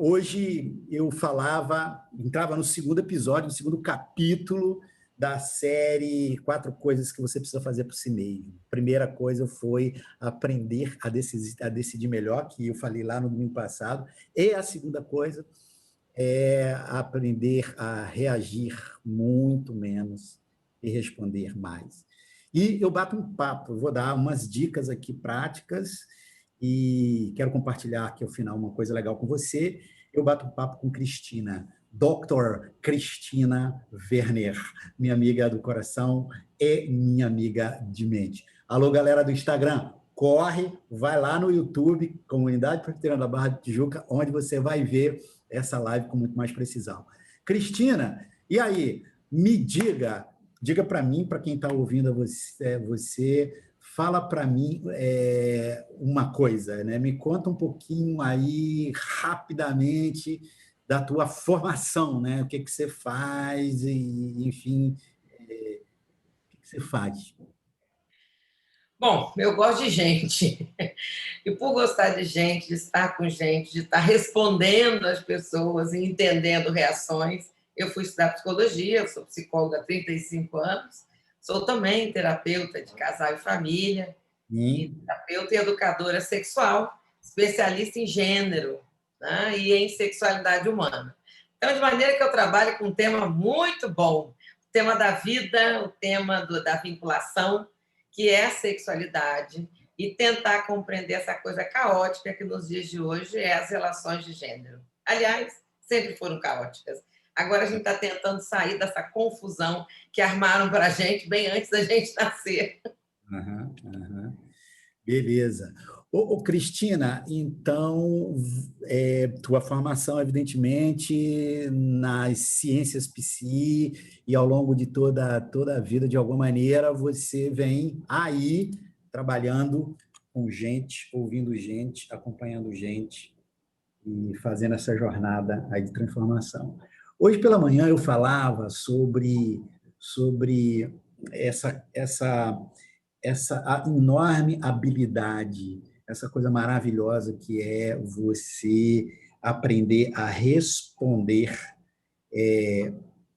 Hoje eu entrava no segundo episódio, no segundo capítulo da série Quatro Coisas que Você Precisa Fazer por Si Mesmo. A primeira coisa foi aprender a decidir melhor, que eu falei lá no domingo passado, e a segunda coisa é aprender a reagir muito menos e responder mais. E eu bato um papo, eu vou dar umas dicas aqui práticas e quero compartilhar aqui ao final uma coisa legal com você. Eu bato um papo com Cristina, Dr. Cristina Werner, minha amiga do coração e minha amiga de mente. Alô, galera do Instagram, corre, vai lá no YouTube, Comunidade Presbiteriana da Barra de Tijuca, onde você vai ver essa live com muito mais precisão. Cristina, e aí? Me diga para mim, para quem está ouvindo você, fala para mim uma coisa, né? Me conta um pouquinho aí, rapidamente, da tua formação, né? O que você faz, e, enfim, o que você faz? Bom, eu gosto de gente. E por gostar de gente, de estar com gente, de estar respondendo às pessoas e entendendo reações, eu fui estudar psicologia, eu sou psicóloga há 35 anos, sou também terapeuta de casal e família, e terapeuta e educadora sexual, especialista em gênero, né, e em sexualidade humana. Então, de maneira que eu trabalho com um tema muito bom, o tema da vida, o tema da vinculação, que é a sexualidade, e tentar compreender essa coisa caótica que nos dias de hoje é as relações de gênero. Aliás, sempre foram caóticas. Agora a gente está tentando sair dessa confusão que armaram para a gente bem antes da gente nascer. Beleza. Cristina, então, tua formação, evidentemente, nas ciências psi, e ao longo de toda a vida, de alguma maneira, você vem aí trabalhando com gente, ouvindo gente, acompanhando gente e fazendo essa jornada aí de transformação. Hoje pela manhã eu falava sobre essa enorme habilidade, essa coisa maravilhosa que é você aprender a responder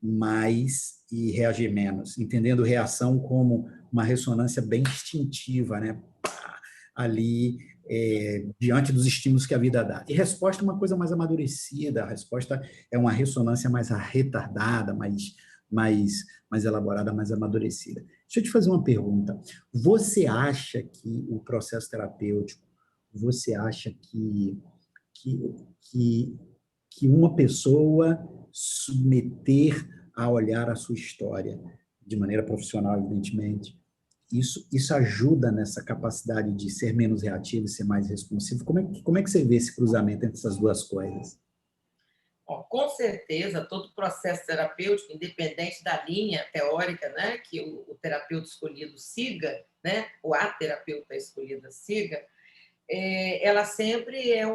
mais e reagir menos, entendendo reação como uma ressonância bem instintiva, né? Ali, diante dos estímulos que a vida dá. E resposta é uma coisa mais amadurecida, a resposta é uma ressonância mais retardada, mais elaborada, mais amadurecida. Deixa eu te fazer uma pergunta. Você acha que o processo terapêutico, você acha que, que uma pessoa submeter a olhar a sua história, de maneira profissional, evidentemente, isso ajuda nessa capacidade de ser menos reativo e ser mais responsivo? Como é que você vê esse cruzamento entre essas duas coisas? Bom, com certeza, todo processo terapêutico, independente da linha teórica, né, que o terapeuta escolhido siga, né, ou a terapeuta escolhida siga, ela sempre é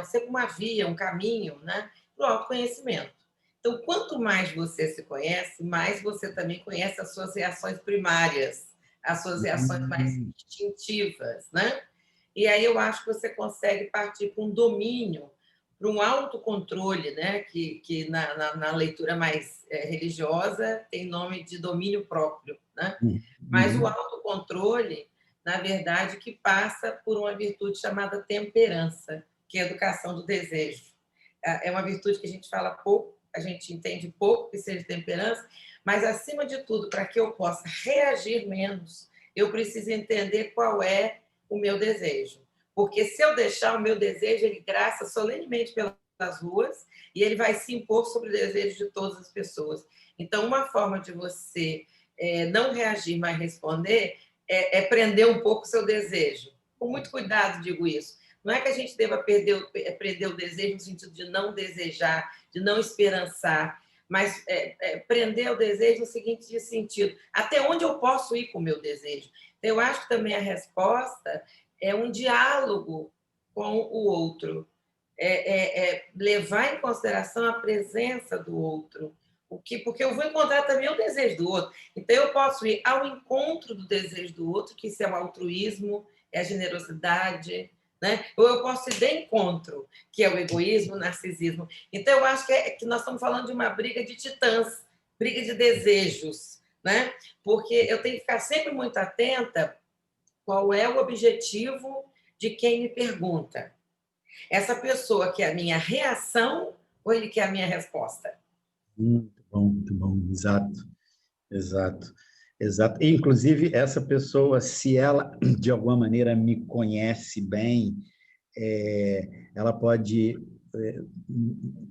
sempre uma via, um caminho, né, para o autoconhecimento. Então, quanto mais você se conhece, mais você também conhece as suas reações primárias, as suas reações mais instintivas, né? E aí eu acho que você consegue partir para um domínio, para um autocontrole, né? que na leitura mais religiosa tem nome de domínio próprio, né? Mas o autocontrole, na verdade, que passa por uma virtude chamada temperança, que é a educação do desejo. É uma virtude que a gente fala pouco, a gente entende pouco que seja temperança, mas, acima de tudo, para que eu possa reagir menos, eu preciso entender qual é o meu desejo. Porque se eu deixar o meu desejo, ele graça solenemente pelas ruas e ele vai se impor sobre o desejo de todas as pessoas. Então, uma forma de você não reagir, mas responder, é prender um pouco o seu desejo. Com muito cuidado, digo isso. Não é que a gente deva prender o desejo no sentido de não desejar, de não esperançar, mas prender o desejo no seguinte sentido: até onde eu posso ir com o meu desejo? Então, eu acho que também a resposta é um diálogo com o outro, levar em consideração a presença do outro, porque eu vou encontrar também o desejo do outro. Então, eu posso ir ao encontro do desejo do outro, que isso é o altruísmo, é a generosidade, né? Ou eu posso ir de encontro, que é o egoísmo, o narcisismo. Então, eu acho que nós estamos falando de uma briga de titãs, briga de desejos, né? Porque eu tenho que ficar sempre muito atenta qual é o objetivo de quem me pergunta. Essa pessoa quer a minha reação ou ele quer a minha resposta? Muito bom, exato, exato, exato. E, inclusive, essa pessoa, se ela de alguma maneira me conhece bem, ela pode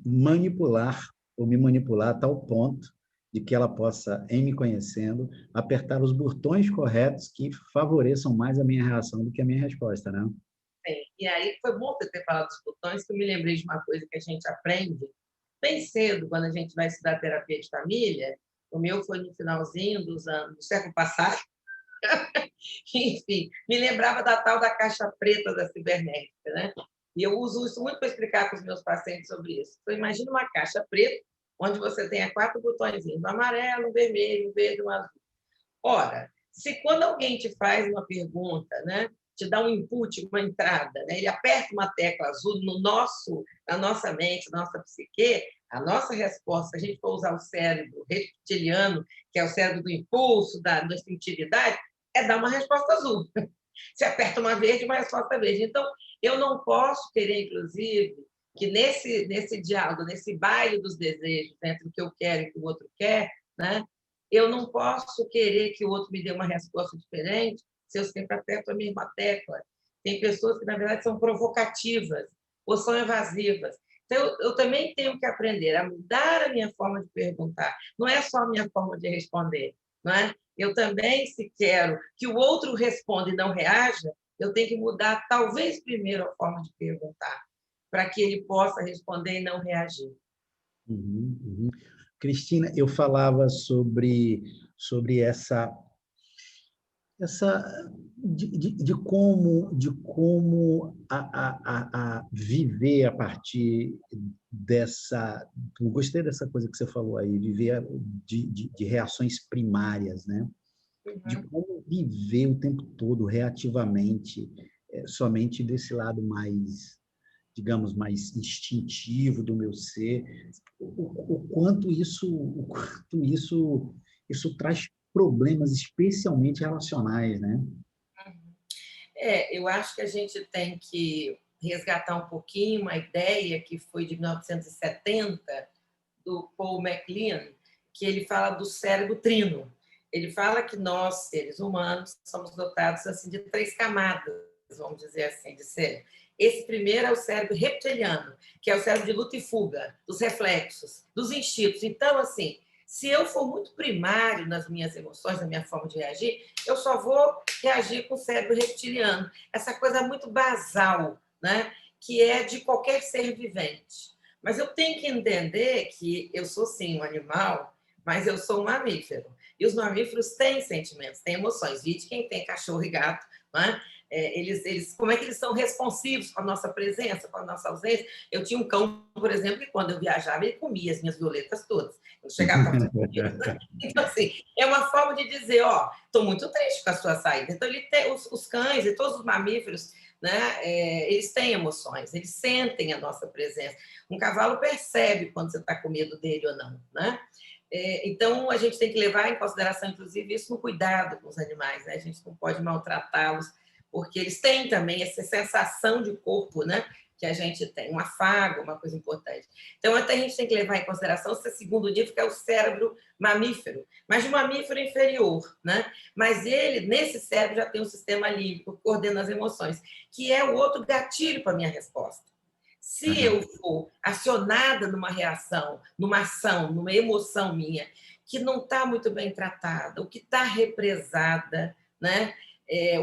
manipular ou me manipular a tal ponto de que ela possa, em me conhecendo, apertar os botões corretos que favoreçam mais a minha reação do que a minha resposta, né? Bem, e aí foi bom você ter falado dos botões, que eu me lembrei de uma coisa que a gente aprende bem cedo, quando a gente vai estudar terapia de família. O meu foi no finalzinho do século passado. Enfim, me lembrava da tal da caixa preta da cibernética, né? E eu uso isso muito para explicar para os meus pacientes sobre isso. Então, imagina uma caixa preta, onde você tenha 4 botõezinhos, um amarelo, um vermelho, um verde, um azul. Ora, se quando alguém te faz uma pergunta, né, te dá um input, uma entrada, né, ele aperta uma tecla azul na nossa mente, na nossa psique, a nossa resposta, se a gente for usar o cérebro reptiliano, que é o cérebro do impulso, da instintividade, é dar uma resposta azul. Se aperta uma verde, uma resposta verde. Então, eu não posso querer, inclusive, que nesse diálogo, nesse baile dos desejos, entre o que eu quero e o que o outro quer, né, eu não posso querer que o outro me dê uma resposta diferente se eu sempre aperto a mesma tecla. Tem pessoas que, na verdade, são provocativas ou são evasivas. Então, eu também tenho que aprender a mudar a minha forma de perguntar. Não é só a minha forma de responder, não é? Eu também, se quero que o outro responda e não reaja, eu tenho que mudar, talvez, primeiro a forma de perguntar, para que ele possa responder e não reagir. Uhum, uhum. Cristina, eu falava sobre essa de como a viver a partir dessa. Eu gostei dessa coisa que você falou aí, viver de reações primárias, né? De Uhum. como viver o tempo todo reativamente, somente desse lado mais, digamos, mais instintivo do meu ser, o quanto isso traz problemas, especialmente relacionais, né? Eu acho que a gente tem que resgatar um pouquinho uma ideia que foi de 1970, do Paul MacLean, que ele fala do cérebro trino. Ele fala que nós, seres humanos, somos dotados assim de 3 camadas, vamos dizer assim, de cérebro. Esse primeiro é o cérebro reptiliano, que é o cérebro de luta e fuga, dos reflexos, dos instintos. Então, assim, se eu for muito primário nas minhas emoções, na minha forma de reagir, eu só vou reagir com o cérebro reptiliano. Essa coisa muito basal, né? Que é de qualquer ser vivente. Mas eu tenho que entender que eu sou, sim, um animal, mas eu sou um mamífero. E os mamíferos têm sentimentos, têm emoções. Vide quem tem cachorro e gato, né? Como é que eles são responsivos com a nossa presença, com a nossa ausência? Eu tinha um cão, por exemplo, que quando eu viajava, ele comia as minhas violetas todas. Eu chegava perto comigo, né? Então, assim, é uma forma de dizer, ó, estou muito triste com a sua saída. Então, os cães e todos os mamíferos, né, eles têm emoções, eles sentem a nossa presença. Um cavalo percebe quando você está com medo dele ou não, né? Então, a gente tem que levar em consideração, inclusive, isso no cuidado com os animais, né? A gente não pode maltratá-los, porque eles têm também essa sensação de corpo, né? Que a gente tem, um afago, uma coisa importante. Então, até a gente tem que levar em consideração esse segundo nível, que é o cérebro mamífero, mas de um mamífero inferior, né? Mas ele, nesse cérebro, já tem um sistema límbico, que coordena as emoções, que é o outro gatilho para a minha resposta. Se eu for acionada numa reação, numa ação, numa emoção minha, que não está muito bem tratada, ou que está represada, né?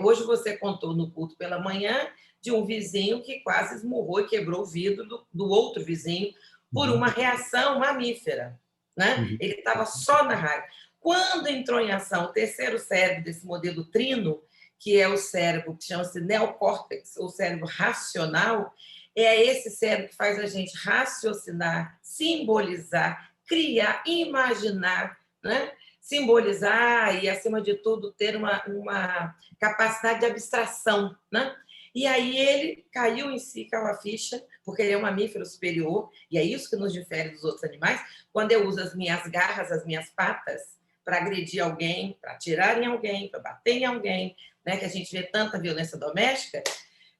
Hoje você contou no culto pela manhã de um vizinho que quase esmurrou e quebrou o vidro do outro vizinho por uma reação mamífera, né? Ele estava só na raiva. Quando entrou em ação o terceiro cérebro desse modelo trino, que é o cérebro que chama-se neocórtex, ou cérebro racional, é esse cérebro que faz a gente raciocinar, simbolizar, criar, imaginar, né? Simbolizar e, acima de tudo, ter uma capacidade de abstração, né? E aí ele caiu em si, caiu a ficha, porque ele é um mamífero superior, e é isso que nos difere dos outros animais. Quando eu uso as minhas garras, as minhas patas, para agredir alguém, para atirar em alguém, para bater em alguém, né, que a gente vê tanta violência doméstica,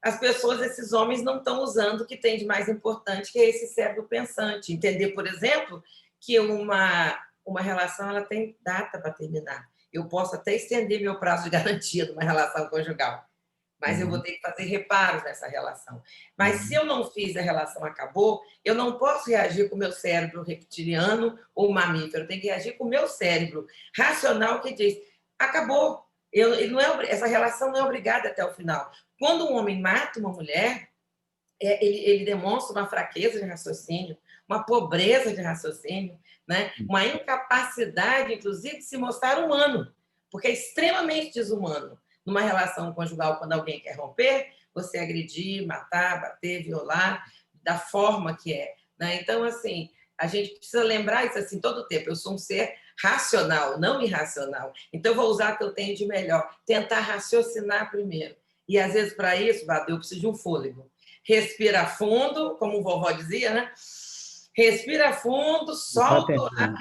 as pessoas, esses homens, não estão usando o que tem de mais importante, que é esse cérebro pensante. Entender, por exemplo, que uma relação ela tem data para terminar. Eu posso até estender meu prazo de garantia numa relação conjugal, mas eu vou ter que fazer reparos nessa relação. Mas se eu não fiz, a relação acabou, eu não posso reagir com o meu cérebro reptiliano ou mamífero, eu tenho que reagir com o meu cérebro racional que diz, acabou, essa relação não é obrigada até o final. Quando um homem mata uma mulher, ele demonstra uma fraqueza de raciocínio, uma pobreza de raciocínio, né? Uma incapacidade, inclusive, de se mostrar humano, porque é extremamente desumano numa relação conjugal, quando alguém quer romper, você agredir, matar, bater, violar, da forma que é. Né? Então, assim, a gente precisa lembrar isso assim todo o tempo. Eu sou um ser racional, não irracional. Então, eu vou usar o que eu tenho de melhor, tentar raciocinar primeiro. E, às vezes, para isso, Badu, eu preciso de um fôlego. Respira fundo, como o vovó dizia, né? Respira fundo, solta o ar.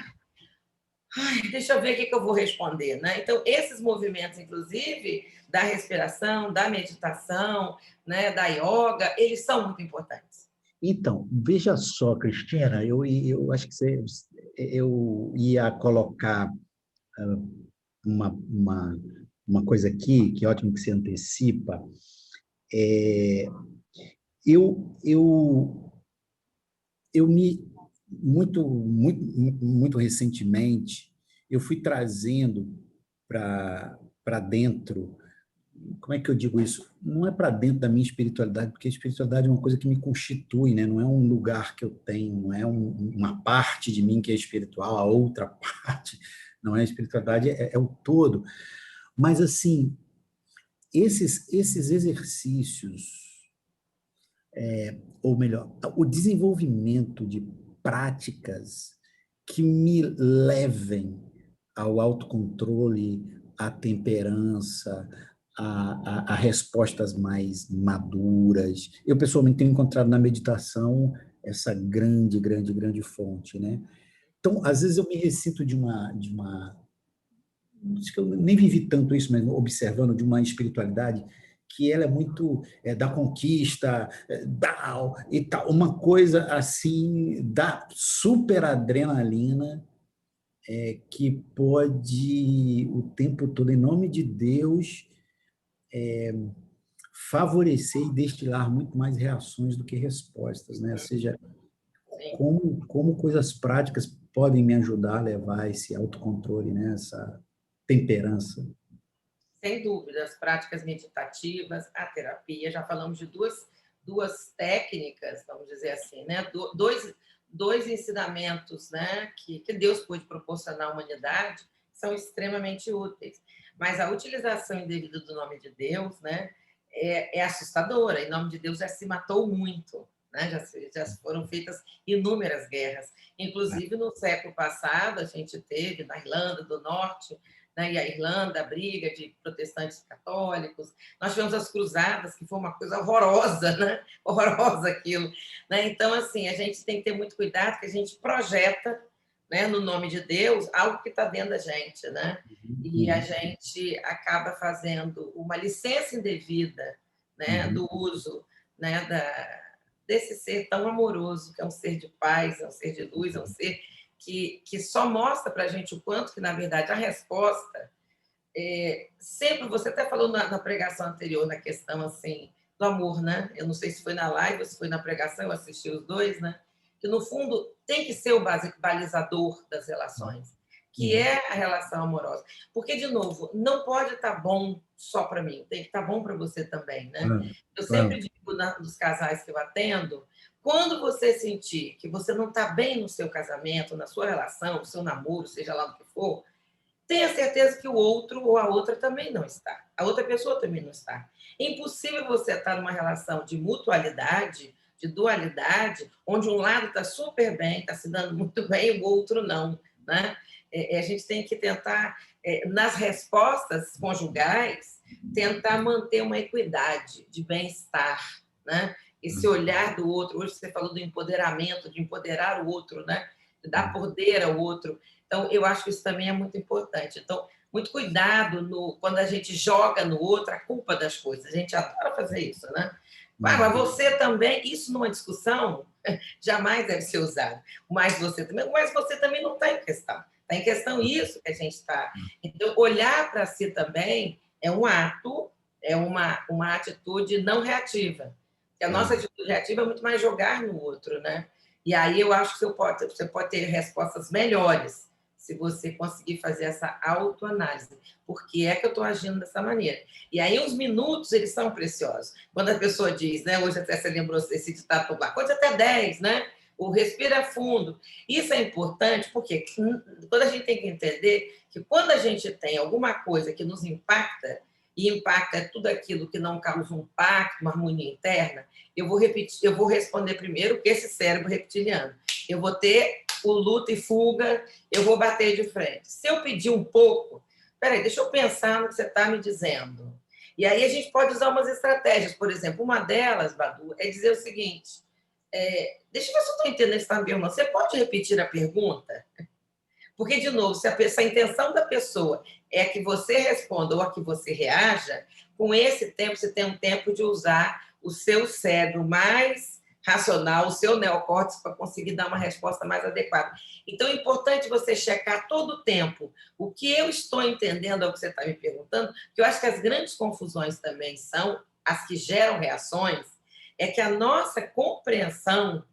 Ai, deixa eu ver o que eu vou responder, né? Então, esses movimentos, inclusive, da respiração, da meditação, né, da yoga, eles são muito importantes. Então, veja só, Cristina, eu acho que eu ia colocar uma coisa aqui, que é ótimo que você antecipa. Eu muito recentemente, eu fui trazendo para dentro, como é que eu digo isso? Não é para dentro da minha espiritualidade, porque a espiritualidade é uma coisa que me constitui, né? Não é um lugar que eu tenho, não é uma parte de mim que é espiritual, a outra parte não é a espiritualidade, é o todo. Mas, assim, esses exercícios, ou melhor, o desenvolvimento de práticas que me levem ao autocontrole, à temperança, a respostas mais maduras. Eu, pessoalmente, tenho encontrado na meditação essa grande, grande, grande fonte, né? Então, às vezes eu me ressinto acho que eu nem vivi tanto isso, mas observando de uma espiritualidade que ela é muito da conquista, e tal, uma coisa assim da super adrenalina que pode o tempo todo, em nome de Deus, favorecer e destilar muito mais reações do que respostas, né? Ou seja, como coisas práticas podem me ajudar a levar esse autocontrole, né? Essa temperança. Sem dúvida, as práticas meditativas, a terapia, já falamos de duas técnicas, vamos dizer assim, né? Dois ensinamentos, né? que Deus pôde proporcionar à humanidade, são extremamente úteis. Mas a utilização indevida do nome de Deus, né? É assustadora. Em nome de Deus já se matou muito, né? Já foram feitas inúmeras guerras. Inclusive, no século passado, a gente teve, na Irlanda do Norte, né, e a Irlanda, a briga de protestantes e católicos. Nós tivemos as cruzadas, que foi uma coisa horrorosa, né? Horrorosa aquilo. Né? Então, assim, a gente tem que ter muito cuidado, que a gente projeta, né, no nome de Deus, algo que está dentro da gente, né? E a gente acaba fazendo uma licença indevida, né, do uso, né, desse ser tão amoroso, que é um ser de paz, é um ser de luz, é um ser que só mostra para a gente o quanto que, na verdade, a resposta sempre, você até falou na pregação anterior, na questão assim, do amor, né? Eu não sei se foi na live ou se foi na pregação, eu assisti os dois, né? Que, no fundo, tem que ser o balizador das relações, que é a relação amorosa. Porque, de novo, não pode estar bom só para mim, tem que estar bom para você também, né? Eu sempre digo nos casais que eu atendo, quando você sentir que você não está bem no seu casamento, na sua relação, no seu namoro, seja lá o que for, tenha certeza que o outro ou a outra também não está. A outra pessoa também não está. É impossível você estar numa relação de mutualidade, de dualidade, onde um lado está super bem, está se dando muito bem, e o outro não. Né? A gente tem que tentar, nas respostas conjugais, tentar manter uma equidade de bem-estar, né? Esse olhar do outro. Hoje você falou do empoderamento, de empoderar o outro, né? De dar poder ao outro. Então, eu acho que isso também é muito importante. Então, muito cuidado quando a gente joga no outro a culpa das coisas. A gente adora fazer isso, né? Mas você também, isso numa discussão, jamais deve ser usado. Mas você também não está em questão. Está em questão isso que a gente está. Então, olhar para si também é um ato, é uma atitude não reativa. Porque a nossa atitude reativa é muito mais jogar no outro, né? E aí eu acho que você pode ter respostas melhores se você conseguir fazer essa autoanálise. Por que é que eu estou agindo dessa maneira? E aí os minutos, eles são preciosos. Quando a pessoa diz, né? Hoje até você lembrou desse ditado popular, conte até 10, né? O respira fundo. Isso é importante porque quando a gente tem que entender que quando a gente tem alguma coisa que nos impacta, e impacta tudo aquilo que não causa um impacto, uma harmonia interna, eu vou responder primeiro que esse cérebro reptiliano. Eu vou ter o luta e fuga, eu vou bater de frente. Se eu pedir um pouco, peraí, deixa eu pensar no que você está me dizendo. E aí a gente pode usar umas estratégias. Por exemplo, uma delas, Badu, é dizer o seguinte, deixa eu ver se eu estou entendendo esse tá, irmão. Você pode repetir a pergunta? Porque, de novo, se a intenção da pessoa é que você responda ou a que você reaja, com esse tempo, você tem um tempo de usar o seu cérebro mais racional, o seu neocórtex, para conseguir dar uma resposta mais adequada. Então, é importante você checar todo o tempo o que eu estou entendendo ao que você está me perguntando, porque eu acho que as grandes confusões também são as que geram reações, é que a nossa compreensão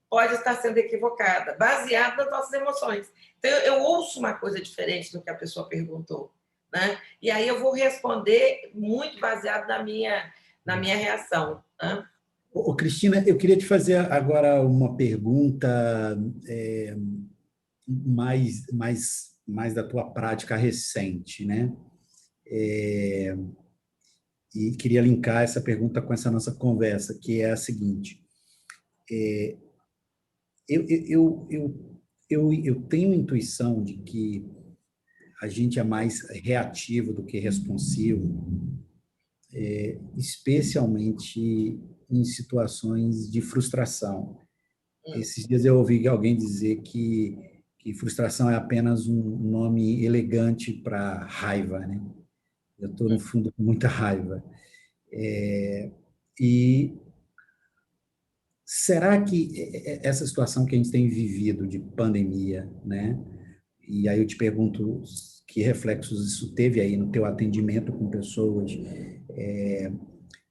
pode estar sendo equivocada, baseada nas nossas emoções. Então, eu ouço uma coisa diferente do que a pessoa perguntou, né? E aí eu vou responder muito baseado na minha reação. Né? Ô, Cristina, eu queria te fazer agora uma pergunta mais da tua prática recente, né? E queria linkar essa pergunta com essa nossa conversa, que é a seguinte. Eu tenho intuição de que a gente é mais reativo do que responsivo, especialmente em situações de frustração. Esses dias eu ouvi alguém dizer que frustração é apenas um nome elegante para raiva, né? Eu estou, no fundo, com muita raiva. E será que essa situação que a gente tem vivido de pandemia, né? E aí eu te pergunto que reflexos isso teve aí no teu atendimento com pessoas.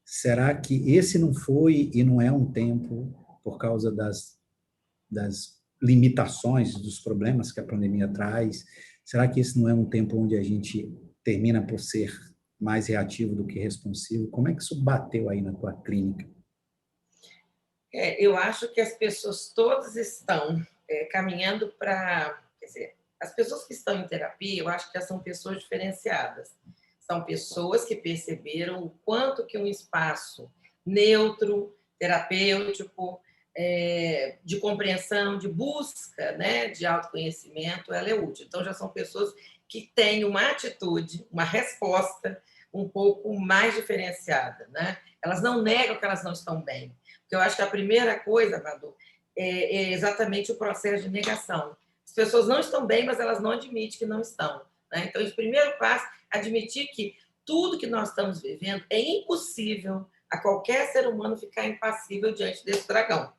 Será que esse não foi e não é um tempo, por causa das limitações, dos problemas que a pandemia traz, será que esse não é um tempo onde a gente termina por ser mais reativo do que responsivo? Como é que isso bateu aí na tua clínica? Eu acho que as pessoas todas estão caminhando para... Quer dizer, as pessoas que estão em terapia, eu acho que já são pessoas diferenciadas. São pessoas que perceberam o quanto que um espaço neutro, terapêutico, de compreensão, de busca, né, de autoconhecimento, ela é útil. Então, já são pessoas que têm uma atitude, uma resposta um pouco mais diferenciada. Né? Elas não negam que elas não estão bem. Porque eu acho que a primeira coisa, Badu, é exatamente o processo de negação. As pessoas não estão bem, mas elas não admitem que não estão. Né? Então, o primeiro passo é admitir que tudo que nós estamos vivendo é impossível a qualquer ser humano ficar impassível diante desse dragão.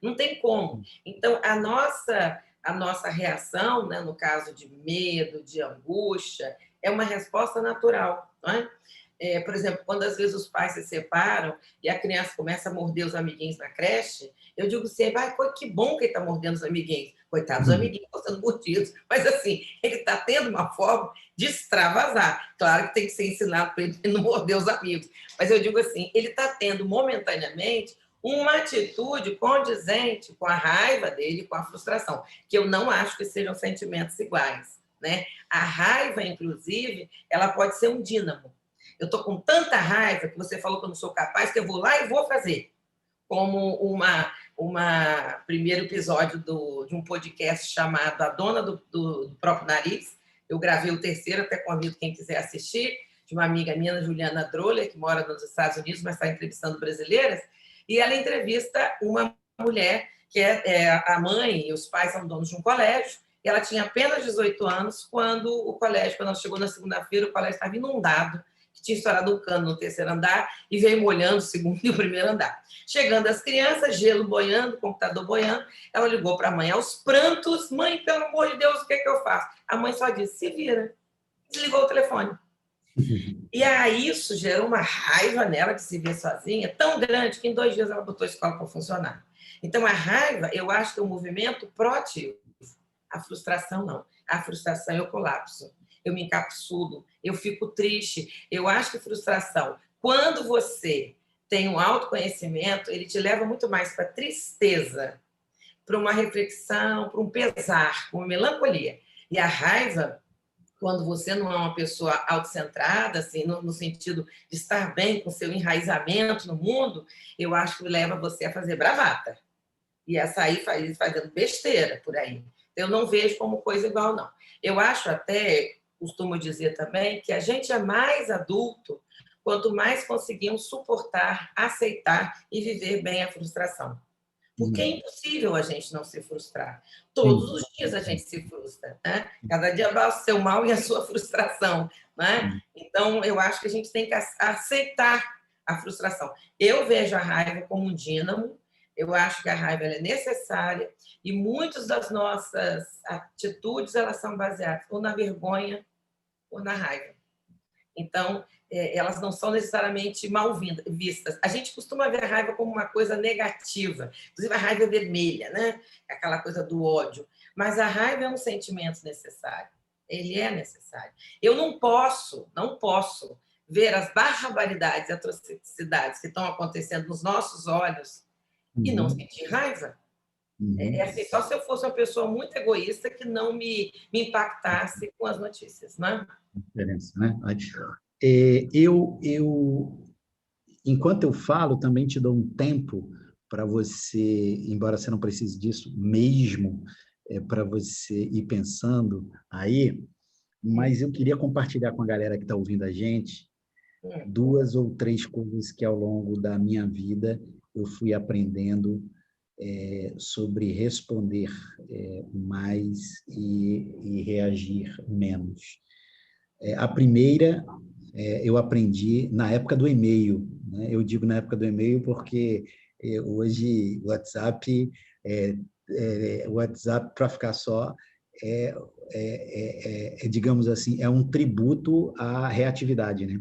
Não tem como. Então, a nossa reação, né, no caso de medo, de angústia, é uma resposta natural. Não é? Por exemplo, quando às vezes os pais se separam e a criança começa a morder os amiguinhos na creche, eu digo sempre, que bom que ele está mordendo os amiguinhos. Coitados, os amiguinhos estão sendo mordidos. Mas, assim, ele está tendo uma forma de extravasar. Claro que tem que ser ensinado para ele não morder os amigos. Mas eu digo assim, ele está tendo momentaneamente uma atitude condizente com a raiva dele, com a frustração, que eu não acho que sejam sentimentos iguais. Né? A raiva, inclusive, ela pode ser um dínamo. Eu estou com tanta raiva que você falou que eu não sou capaz, que eu vou lá e vou fazer. Como primeiro episódio de um podcast chamado A Dona do Próprio Nariz. Eu gravei o terceiro, até convido quem quiser assistir. de uma amiga minha, Juliana Droller, que mora nos Estados Unidos, mas está entrevistando brasileiras, e ela entrevista uma mulher que é a mãe e os pais são donos de um colégio, e ela tinha apenas 18 anos quando quando ela chegou na segunda-feira, o colégio estava inundado, que tinha estourado um cano no terceiro andar e veio molhando o segundo e o primeiro andar. Chegando as crianças, gelo boiando, computador boiando, ela ligou para a mãe aos prantos: mãe, pelo amor de Deus, o que é que eu faço? A mãe só disse: se vira. Desligou o telefone. E aí isso gerou uma raiva nela de se ver sozinha, tão grande que em 2 dias ela botou a escola para funcionar. Então, a raiva, eu acho que é um movimento proativo. A frustração, não. A frustração, eu colapso. Eu me encapsulo, eu fico triste. Eu acho que frustração, quando você tem um autoconhecimento, ele te leva muito mais para tristeza, para uma reflexão, para um pesar, para uma melancolia. E a raiva, quando você não é uma pessoa autocentrada, assim, no sentido de estar bem com seu enraizamento no mundo, eu acho que leva você a fazer bravata e a sair fazendo besteira por aí. Eu não vejo como coisa igual, não. Eu acho até, costumo dizer também, que a gente é mais adulto quanto mais conseguimos suportar, aceitar e viver bem a frustração. Porque é impossível a gente não se frustrar. Todos os dias a gente se frustra, né? Cada dia vai o seu mal e a sua frustração, né? Então, eu acho que a gente tem que aceitar a frustração. Eu vejo a raiva como um dínamo, eu acho que a raiva é necessária e muitas das nossas atitudes elas são baseadas ou na vergonha ou na raiva. Então, elas não são necessariamente mal vistas. A gente costuma ver a raiva como uma coisa negativa, inclusive a raiva vermelha, né? Aquela coisa do ódio. Mas a raiva é um sentimento necessário. Ele é necessário. Eu não posso ver as barbaridades e atrocidades que estão acontecendo nos nossos olhos e não sentir raiva. É assim, só se eu fosse uma pessoa muito egoísta que não me impactasse com as notícias, né? Diferença, né? Enquanto eu falo, também te dou um tempo para você, embora você não precise disso mesmo, para você ir pensando aí, mas eu queria compartilhar com a galera que está ouvindo a gente 2 ou 3 coisas que ao longo da minha vida eu fui aprendendo sobre responder mais e reagir menos. A primeira, eu aprendi na época do e-mail, né? Eu digo na época do e-mail porque hoje o WhatsApp, para ficar só, digamos assim, é um tributo à reatividade, né?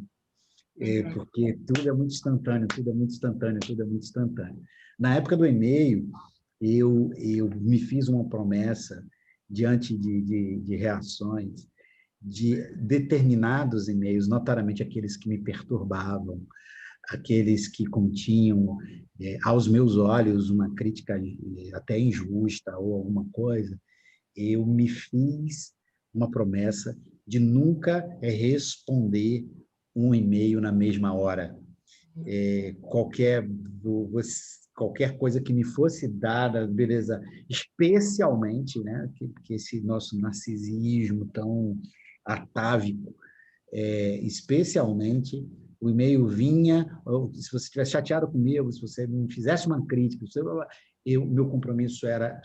Porque tudo é muito instantâneo, tudo é muito instantâneo, tudo é muito instantâneo. Na época do e-mail, eu me fiz uma promessa diante de reações de determinados e-mails, notadamente aqueles que me perturbavam, aqueles que continham, aos meus olhos, uma crítica até injusta ou alguma coisa, eu me fiz uma promessa de nunca responder um e-mail na mesma hora. Qualquer coisa que me fosse dada, beleza, especialmente, né, que esse nosso narcisismo tão atávico, especialmente o e-mail vinha, se você estivesse chateado comigo, se você não fizesse uma crítica, meu compromisso era,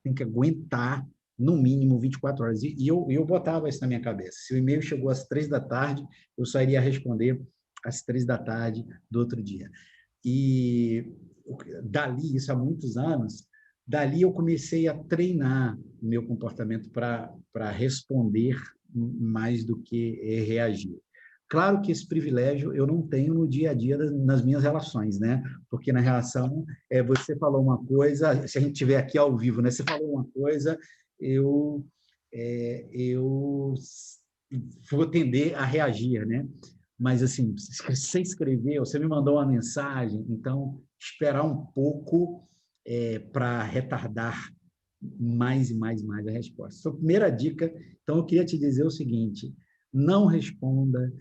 tem que aguentar no mínimo 24 horas. E eu botava isso na minha cabeça. Se o e-mail chegou às 3 da tarde, eu só iria responder às 3 da tarde do outro dia. E dali, isso há muitos anos, dali eu comecei a treinar o meu comportamento para responder mais do que reagir. Claro que esse privilégio eu não tenho no dia a dia nas minhas relações, né? Porque na relação, você falou uma coisa, se a gente estiver aqui ao vivo, né? Você falou uma coisa, eu vou tender a reagir, né? Mas, assim, você escreveu, você me mandou uma mensagem, então, esperar um pouco para retardar mais e mais a resposta. Sua primeira dica, então, eu queria te dizer o seguinte: não responda,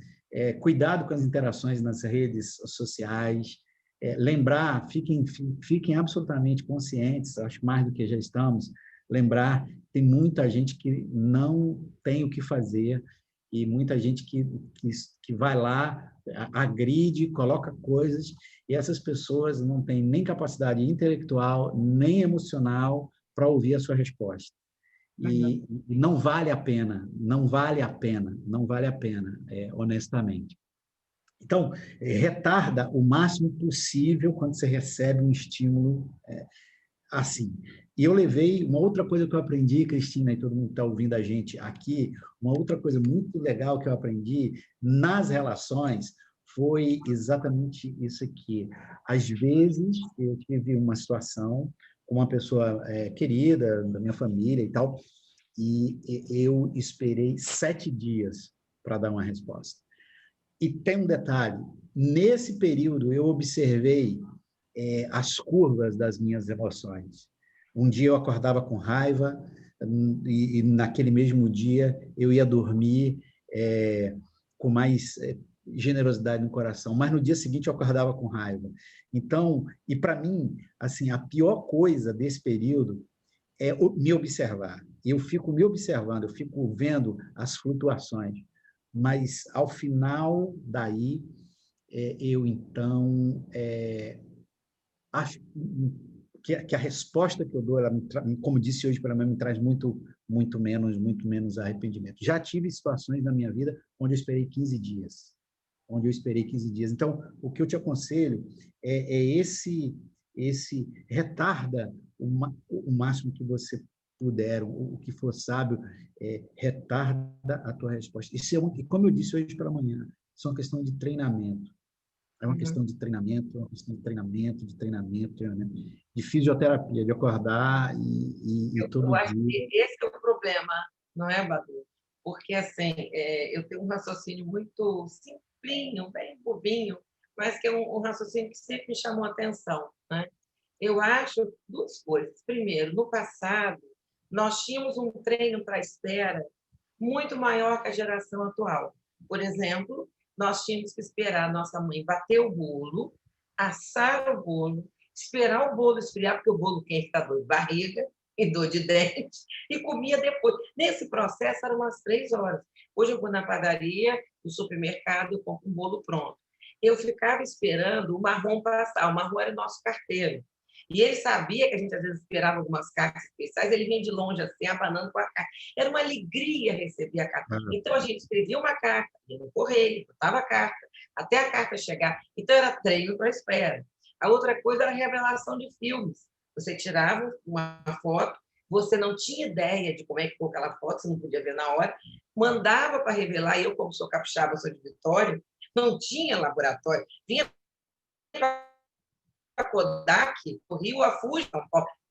cuidado com as interações nas redes sociais, lembrar, fiquem absolutamente conscientes, acho que mais do que já estamos, lembrar, tem muita gente que não tem o que fazer e muita gente que vai lá, agride, coloca coisas, e essas pessoas não têm nem capacidade intelectual, nem emocional para ouvir a sua resposta. E não vale a pena, não vale a pena, não vale a pena, honestamente. Então, retarda o máximo possível quando você recebe um estímulo assim. E eu levei uma outra coisa que eu aprendi, Cristina, e todo mundo que está ouvindo a gente aqui, uma outra coisa muito legal que eu aprendi nas relações foi exatamente isso aqui. Às vezes, eu tive uma situação com uma pessoa querida, da minha família e tal, e eu esperei 7 dias para dar uma resposta. E tem um detalhe, nesse período eu observei as curvas das minhas emoções. Um dia eu acordava com raiva e naquele mesmo dia eu ia dormir com mais generosidade no coração, mas no dia seguinte eu acordava com raiva. Então, e para mim, assim, a pior coisa desse período é me observar. Eu fico me observando, eu fico vendo as flutuações, mas ao final daí eu então acho que a resposta que eu dou, ela como disse hoje para mim, me traz muito menos arrependimento. Já tive situações na minha vida onde eu esperei 15 dias. Então, o que eu te aconselho é esse retarda o máximo que você puder, o que for sábio, retarda a tua resposta. Isso como eu disse hoje pela manhã, isso é uma questão de treinamento. É uma questão de treinamento, é uma questão de treinamento, de fisioterapia, de acordar e todo Eu acho dia. que esse é o problema, não é, Badu? Porque, assim, eu tenho um raciocínio muito simplinho, bem bobinho, mas que é um raciocínio que sempre me chamou a atenção, né? Eu acho duas coisas. Primeiro, no passado, nós tínhamos um treino para a espera muito maior que a geração atual. Por exemplo, nós tínhamos que esperar a nossa mãe bater o bolo, assar o bolo, esperar o bolo esfriar, porque o bolo quente está dor de barriga e dor de dente, e comia depois. Nesse processo, eram umas 3 horas. Hoje eu vou na padaria, no supermercado, eu compro um bolo pronto. Eu ficava esperando o marrom passar. O marrom era o nosso carteiro. E ele sabia que a gente, às vezes, esperava algumas cartas especiais, ele vinha de longe, assim, abanando com a carta. Era uma alegria receber a carta. Então, a gente escrevia uma carta, ia no correio, botava a carta, até a carta chegar. Então, era treino para a espera. A outra coisa era a revelação de filmes. Você tirava uma foto, você não tinha ideia de como é que ficou aquela foto, você não podia ver na hora, mandava para revelar, e eu, como sou capixaba, sou de Vitória, não tinha laboratório, vinha a Kodak, o Rio, a Fuji,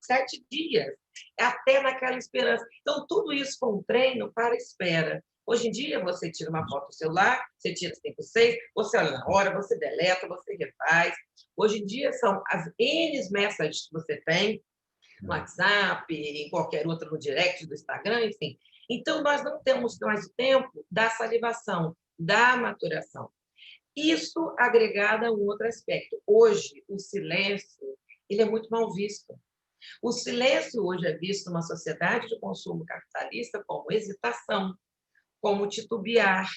7 dias, até naquela esperança. Então, tudo isso foi um treino para a espera. Hoje em dia, você tira uma foto do celular, você tira 5, 6, você olha na hora, você deleta, você refaz. Hoje em dia, são as N mensagens que você tem, no WhatsApp, em qualquer outra, no direct do Instagram, enfim. Então, nós não temos mais o tempo da salivação, da maturação. Isso agregado a um outro aspecto. Hoje, o silêncio ele é muito mal visto. O silêncio hoje é visto numa sociedade de consumo capitalista como hesitação, como titubear,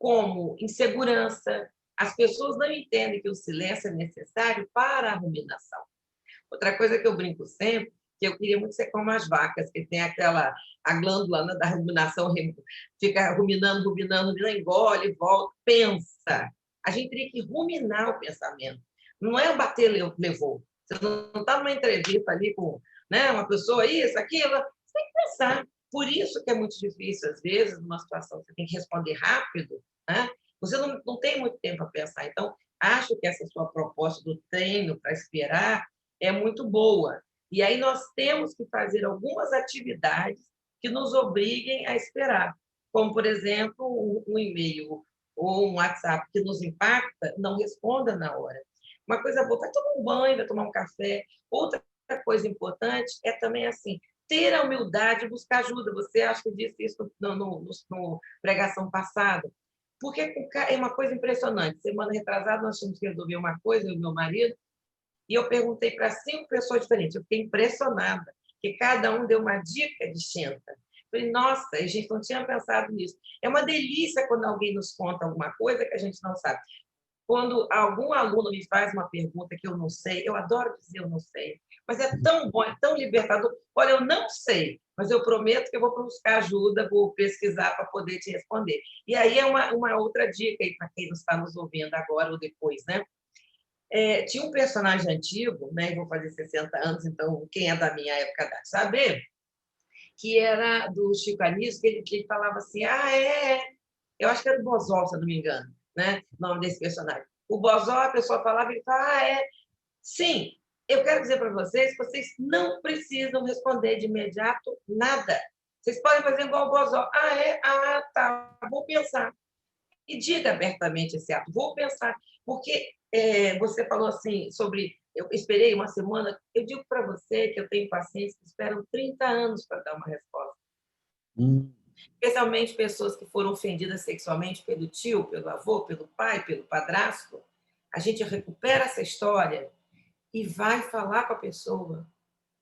como insegurança. As pessoas não entendem que o silêncio é necessário para a ruminação. Outra coisa que eu brinco sempre, que eu queria muito ser como as vacas, que tem a glândula da ruminação, fica ruminando, engole, volta, pensa. A gente teria que ruminar o pensamento. Não é bater, levou. Você não está numa entrevista ali com uma pessoa, isso, aquilo. Você tem que pensar. Por isso que é muito difícil, às vezes, numa situação que você tem que responder rápido, né? Você não tem muito tempo para pensar. Então, acho que essa sua proposta do treino para esperar é muito boa. E aí nós temos que fazer algumas atividades que nos obriguem a esperar, como, por exemplo, um e-mail ou um WhatsApp que nos impacta, não responda na hora. Uma coisa boa, vai tomar um banho, vai tomar um café. Outra coisa importante é também assim, ter a humildade de buscar ajuda. Você acha que disse isso no pregação passada? Porque é uma coisa impressionante. Semana retrasada, nós tínhamos que resolver uma coisa, eu e meu marido, e eu perguntei para 5 pessoas diferentes. Eu fiquei impressionada, que cada um deu uma dica distinta. Falei, nossa, a gente não tinha pensado nisso. É uma delícia quando alguém nos conta alguma coisa que a gente não sabe. Quando algum aluno me faz uma pergunta que eu não sei, eu adoro dizer eu não sei, mas é tão bom, é tão libertador. Olha, eu não sei, mas eu prometo que eu vou buscar ajuda, vou pesquisar para poder te responder. E aí é uma outra dica aí para quem está nos ouvindo agora ou depois, né? Tinha um personagem antigo, né? Vou fazer 60 anos, então quem é da minha época deve saber, que era do Chico Anísio, que ele falava assim, eu acho que era o Bozó, se eu não me engano, né? O nome desse personagem. O Bozó, a pessoa falava e ele falava, sim, eu quero dizer para vocês que vocês não precisam responder de imediato nada. Vocês podem fazer igual o Bozó. Tá, vou pensar. E diga abertamente esse ato, vou pensar. Porque você falou assim sobre, eu esperei uma semana, eu digo para você que eu tenho pacientes que esperam 30 anos para dar uma resposta. Especialmente pessoas que foram ofendidas sexualmente pelo tio, pelo avô, pelo pai, pelo padrasto. A gente recupera essa história e vai falar com a pessoa.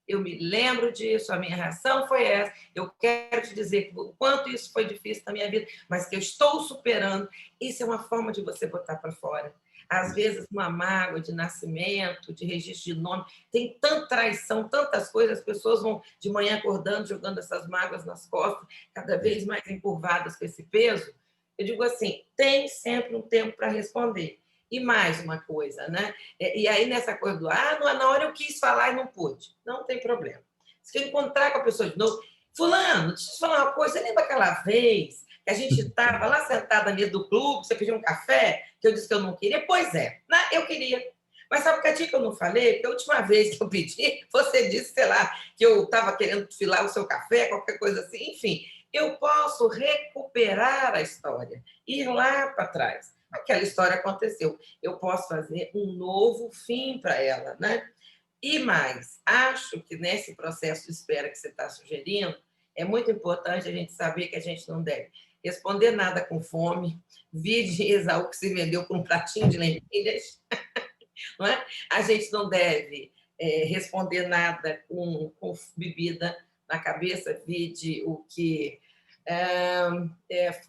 Eu me lembro disso, a minha reação foi essa. Eu quero te dizer o quanto isso foi difícil na minha vida, mas que eu estou superando. Isso é uma forma de você botar para fora. Às vezes, uma mágoa de nascimento, de registro de nome, tem tanta traição, tantas coisas, as pessoas vão de manhã acordando, jogando essas mágoas nas costas, cada vez mais encurvadas com esse peso. Eu digo assim, tem sempre um tempo para responder. E mais uma coisa, né? E aí, nessa coisa do na hora eu quis falar e não pude. Não tem problema. Se eu encontrar com a pessoa de novo, fulano, deixa eu te falar uma coisa, você lembra aquela vez que a gente estava lá sentada ali do clube, você pediu um café, que eu disse que eu não queria? Pois é, né? Eu queria. Mas sabe que a dia que eu não falei? Porque a última vez que eu pedi, você disse, sei lá, que eu estava querendo filar o seu café, qualquer coisa assim. Enfim, eu posso recuperar a história, ir lá para trás. Aquela história aconteceu. Eu posso fazer um novo fim para ela, né? E mais, acho que nesse processo de espera que você está sugerindo, é muito importante a gente saber que a gente não deve responder nada com fome, vide Esaú que se vendeu por um pratinho de lentilhas, não é? A gente não deve responder nada com bebida na cabeça, vide o que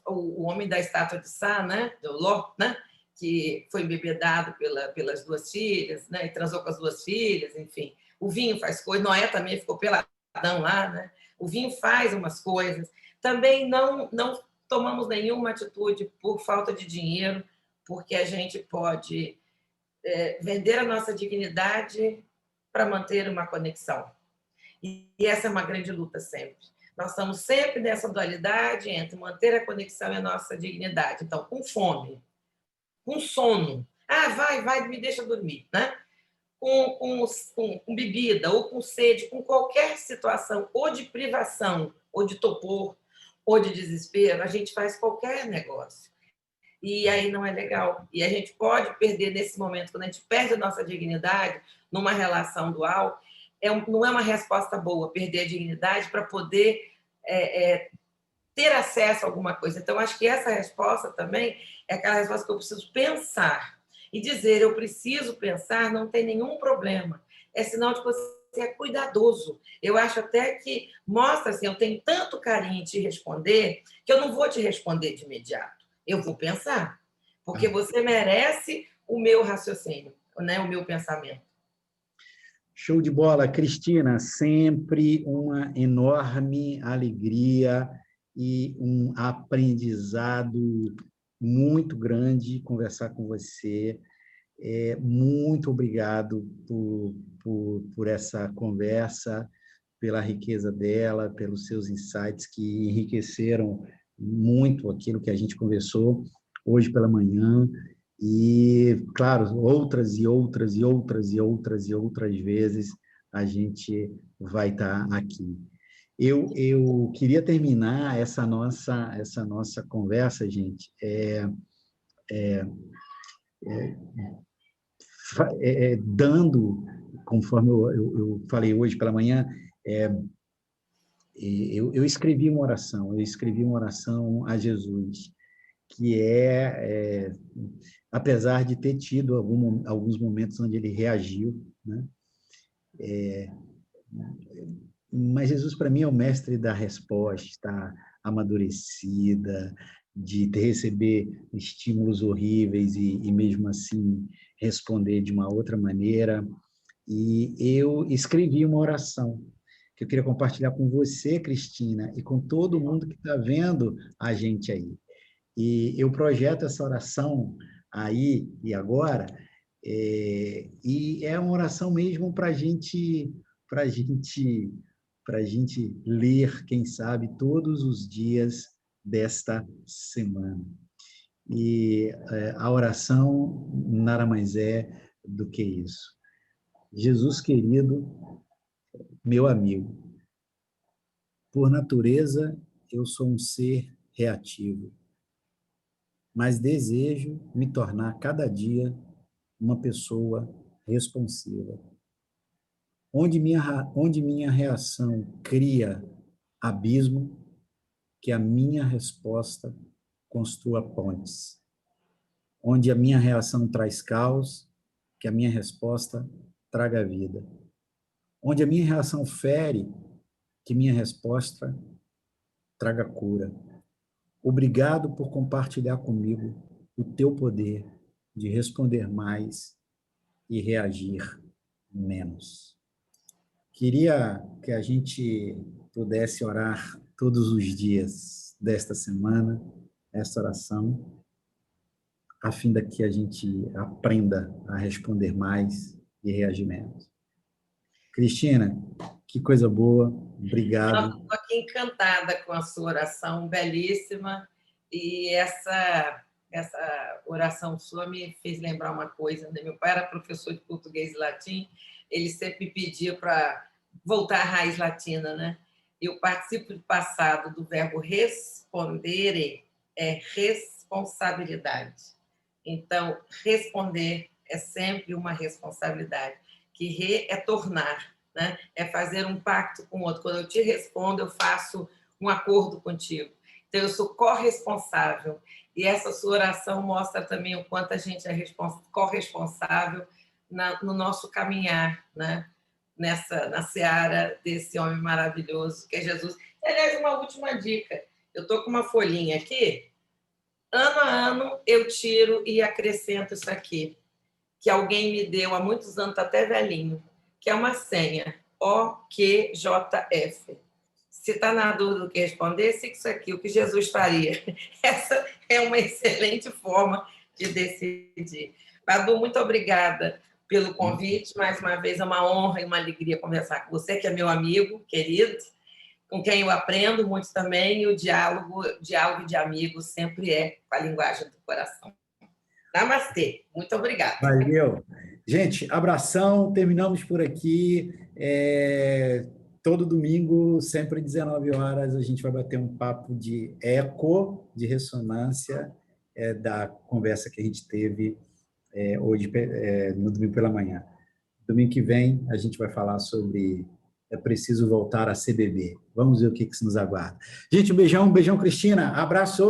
o homem da estátua de Sá, né? Do Ló, né? Que foi embebedado pelas duas filhas, né? E transou com as duas filhas, enfim. O vinho faz coisas, Noé também ficou peladão lá, né? O vinho faz umas coisas. Também não tomamos nenhuma atitude por falta de dinheiro, porque a gente pode vender a nossa dignidade para manter uma conexão. E essa é uma grande luta sempre. Nós estamos sempre nessa dualidade entre manter a conexão e a nossa dignidade. Então, com fome, com sono. Vai, me deixa dormir, né? Com bebida, ou com sede, com qualquer situação, ou de privação, ou de topor, ou de desespero, a gente faz qualquer negócio. E aí não é legal. E a gente pode perder nesse momento, quando a gente perde a nossa dignidade numa relação dual, não é uma resposta boa perder a dignidade para poder ter acesso a alguma coisa. Então, acho que essa resposta também é aquela resposta que eu preciso pensar. E dizer, eu preciso pensar, não tem nenhum problema. É sinal de que você é cuidadoso. Eu acho até que mostra assim, eu tenho tanto carinho em te responder, que eu não vou te responder de imediato. Eu vou pensar. Porque você merece o meu raciocínio, né? O meu pensamento. Show de bola, Cristina, sempre uma enorme alegria e um aprendizado muito grande conversar com você. Muito obrigado por essa conversa, pela riqueza dela, pelos seus insights que enriqueceram muito aquilo que a gente conversou hoje pela manhã. E, claro, outras e outras e outras e outras e outras vezes a gente vai estar aqui. Eu queria terminar essa nossa conversa, gente, dando, conforme eu falei hoje pela manhã, eu escrevi uma oração a Jesus, que apesar de ter tido alguns momentos onde ele reagiu, né? Mas Jesus, para mim, é o mestre da resposta amadurecida, de receber estímulos horríveis e mesmo assim responder de uma outra maneira. E eu escrevi uma oração que eu queria compartilhar com você, Cristina, e com todo mundo que está vendo a gente aí. E eu projeto essa oração aí e agora, e é uma oração mesmo para gente, para gente ler, quem sabe, todos os dias desta semana. E a oração nada mais é do que isso. Jesus querido, meu amigo, por natureza eu sou um ser reativo, mas desejo me tornar cada dia uma pessoa responsiva. Onde minha reação cria abismo, que a minha resposta construa pontes. Onde a minha reação traz caos, que a minha resposta traga vida. Onde a minha reação fere, que minha resposta traga cura. Obrigado por compartilhar comigo o teu poder de responder mais e reagir menos. Queria que a gente pudesse orar todos os dias desta semana, esta oração, a fim de que a gente aprenda a responder mais e reagir menos. Cristina, que coisa boa, obrigado. Estou aqui encantada com a sua oração, belíssima, e essa oração sua me fez lembrar uma coisa, né? Meu pai era professor de português e latim, ele sempre me pedia para voltar à raiz latina, né? E o participo passado do verbo respondere é responsabilidade. Então, responder é sempre uma responsabilidade, que é tornar, né? É fazer um pacto com o outro. Quando eu te respondo, eu faço um acordo contigo. Então, eu sou corresponsável. E essa sua oração mostra também o quanto a gente é corresponsável no nosso caminhar, né? Na seara desse homem maravilhoso que é Jesus. E, aliás, uma última dica. Eu estou com uma folhinha aqui. Ano a ano, eu tiro e acrescento isso aqui, que alguém me deu há muitos anos, está até velhinho, que é uma senha, OQJF. Se está na dúvida do que responder, siga isso aqui, o que Jesus faria. Essa é uma excelente forma de decidir. Badu, muito obrigada pelo convite. Mais uma vez, é uma honra e uma alegria conversar com você, que é meu amigo querido, com quem eu aprendo muito também, e o diálogo de amigos sempre é com a linguagem do coração. Namastê. Muito obrigada. Valeu. Gente, abração, terminamos por aqui. Todo domingo, sempre às 19 horas, a gente vai bater um papo de eco, de ressonância da conversa que a gente teve hoje, no domingo pela manhã. Domingo que vem, a gente vai falar sobre é preciso voltar a CBB. Vamos ver o que nos aguarda. Gente, um beijão, Cristina. Abraço!